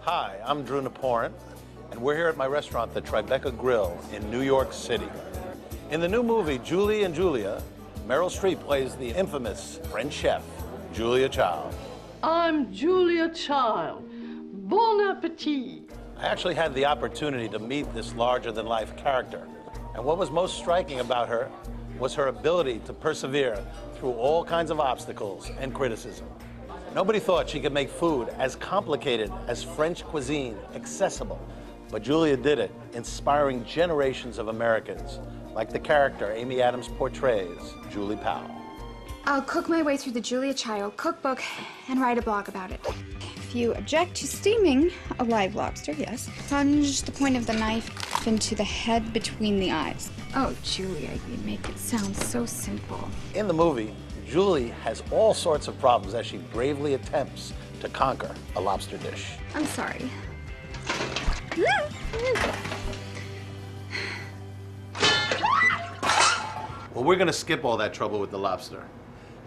Hi, I'm Drew Naporin, and we're here at my restaurant, the Tribeca Grill in New York City. In the new movie, Julie and Julia, Meryl Streep plays the infamous French chef, Julia Child. I'm Julia Child. Bon appetit. I actually had the opportunity to meet this larger-than-life character, and what was most striking about her was her ability to persevere through all kinds of obstacles and criticism. Nobody thought she could make food as complicated as French cuisine accessible, but Julia did it, inspiring generations of Americans, like the character Amy Adams portrays, Julie Powell. I'll cook my way through the Julia Child cookbook and write a blog about it. If you object to steaming a live lobster, yes, plunge the point of the knife into the head between the eyes. Oh, Julia, you make it sound so simple. In the movie, Julie has all sorts of problems as she bravely attempts to conquer a lobster dish. I'm sorry. Well, we're going to skip all that trouble with the lobster.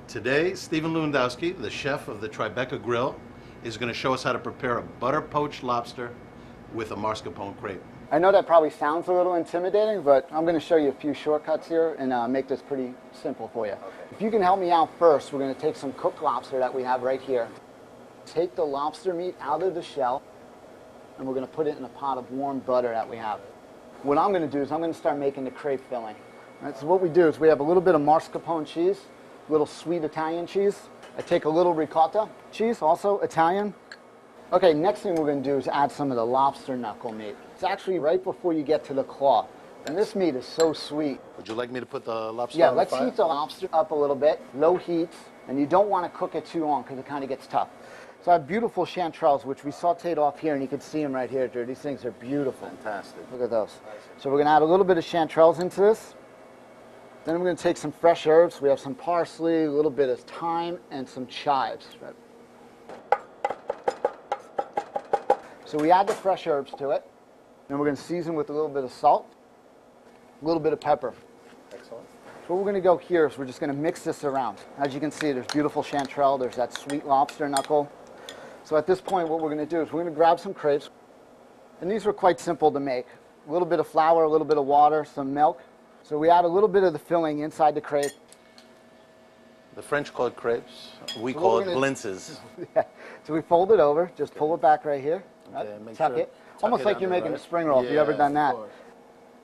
Today, Stephen Lewandowski, the chef of the Tribeca Grill, is going to show us how to prepare a butter poached lobster with a mascarpone crepe. I know that probably sounds a little intimidating, but I'm going to show you a few shortcuts here and make this pretty simple for you. Okay. If you can help me out first, we're going to take some cooked lobster that we have right here. Take the lobster meat out of the shell, and we're going to put it in a pot of warm butter that we have. What I'm going to do is I'm going to start making the crepe filling. Right, so what we do is we have a little bit of mascarpone cheese, a little sweet Italian cheese. I take a little ricotta cheese, also Italian. Okay, next thing we're going to do is add some of the lobster knuckle meat. It's actually right before you get to the claw. And this meat is so sweet. Would you like me to put the lobster on the let's fire? Heat the lobster up a little bit, low heat, and you don't want to cook it too long because it kind of gets tough. So I have beautiful chanterelles, which we sauteed off here, and you can see them right here, Drew. These things are beautiful. Fantastic. Look at those. So we're going to add a little bit of chanterelles into this. Then we're going to take some fresh herbs. We have some parsley, a little bit of thyme, and some chives. Right? So we add the fresh herbs to it. Then we're going to season with a little bit of salt, a little bit of pepper. Excellent. So what we're going to go here is we're just going to mix this around. As you can see, there's beautiful chanterelle, there's that sweet lobster knuckle. So at this point, what we're going to do is we're going to grab some crepes. And these are quite simple to make. A little bit of flour, a little bit of water, some milk. So we add a little bit of the filling inside the crepe. The French call it crepes. We call it blintzes. Yeah. So we fold it over, just pull it back right here. Right? Okay, tuck it. Almost like you're making a spring roll. If you've ever done that.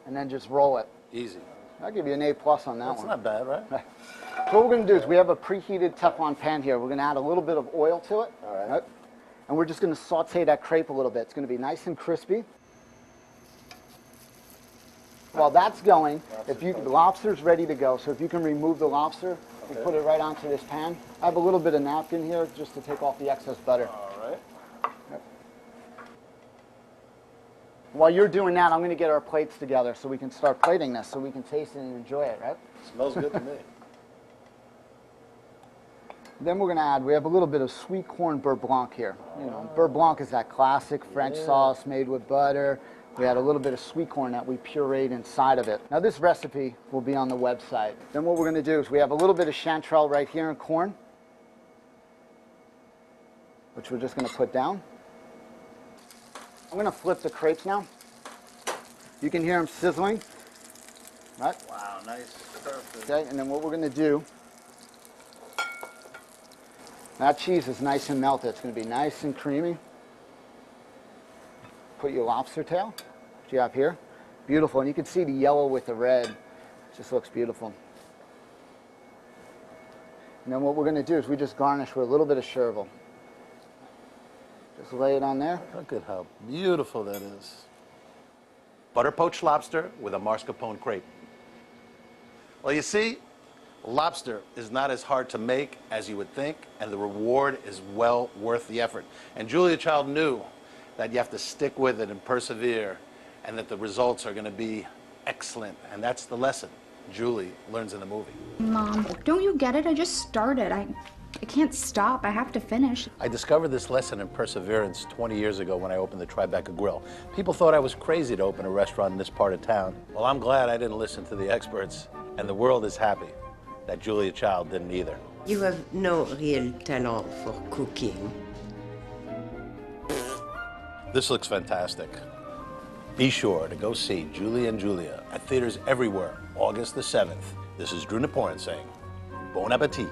And then just roll it. Easy. I'll give you an A+ on that one. That's not bad, right? So what we're going to do is we have a preheated Teflon pan here. We're going to add a little bit of oil to it. All right. And we're just going to saute that crepe a little bit. It's going to be nice and crispy. While that's going, the lobster's ready to go. So if you can remove the lobster and put it right onto this pan. I have a little bit of napkin here just to take off the excess butter. All right. Yep. While you're doing that, I'm going to get our plates together so we can start plating this so we can taste it and enjoy it, right? Smells good to me. Then we're going to add, we have a little bit of sweet corn beurre blanc here. You know, beurre blanc is that classic French sauce made with butter. We add a little bit of sweet corn that we pureed inside of it. Now this recipe will be on the website. Then what we're going to do is we have a little bit of chanterelle right here in corn, which we're just going to put down. I'm going to flip the crepes now. You can hear them sizzling. Right? Wow, nice. Perfect. Okay, and then what we're going to do, that cheese is nice and melted. It's going to be nice and creamy. Put your lobster tail, which you have here. Beautiful, and you can see the yellow with the red. It just looks beautiful. And then what we're going to do is we just garnish with a little bit of chervil. Just lay it on there. Look at how beautiful that is. Butter poached lobster with a mascarpone crepe. Well, you see, lobster is not as hard to make as you would think, and the reward is well worth the effort. And Julia Child knew that you have to stick with it and persevere, and that the results are going to be excellent. And that's the lesson Julie learns in the movie. Mom, don't you get it? I just started. I can't stop. I have to finish. I discovered this lesson in perseverance 20 years ago when I opened the Tribeca Grill. People thought I was crazy to open a restaurant in this part of town. Well, I'm glad I didn't listen to the experts, and the world is happy that Julia Child didn't either. You have no real talent for cooking. This looks fantastic. Be sure to go see Julie and Julia at theaters everywhere, August the 7th. This is Drew Naporin saying, bon appetit.